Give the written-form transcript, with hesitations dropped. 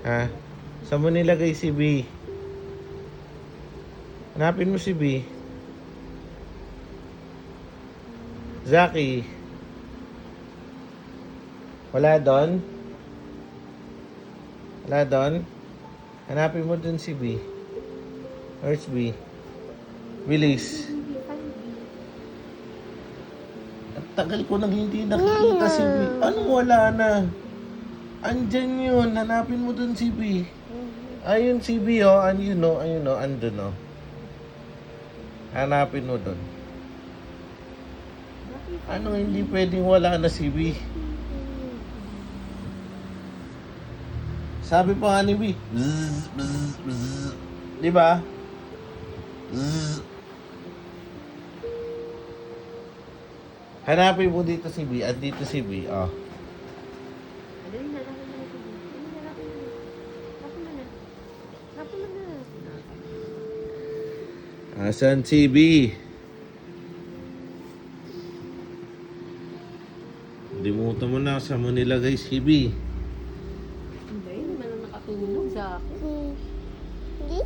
Ha? Saan mo nilagay si B? Hanapin mo si B. Zaki. Wala doon? Wala doon? Hanapin mo dun si B. Where's B? Bilis. Ang tagal ko nang hindi nakikita si B. Anong wala na? Andyan yun. Hanapin mo dun si B. Ayun si B, oh. Ayun, oh. Ayun, oh. Andun, oh. Hanapin mo dun. Ano hindi pwedeng wala na si B? Sabi pa nga ni B, bzz, bzz, bzz. Di ba? Bzz. Hanapin mo dito si B. At dito si B, oh. Dali na, lapin mo na si B. Dali na, lapin mo na. Lapin mo na. Lapin mo na. Asan si B? Limutan mo na saan mo nilagay si B. Hindi, hindi man lang nakatulog sa akin. Hindi.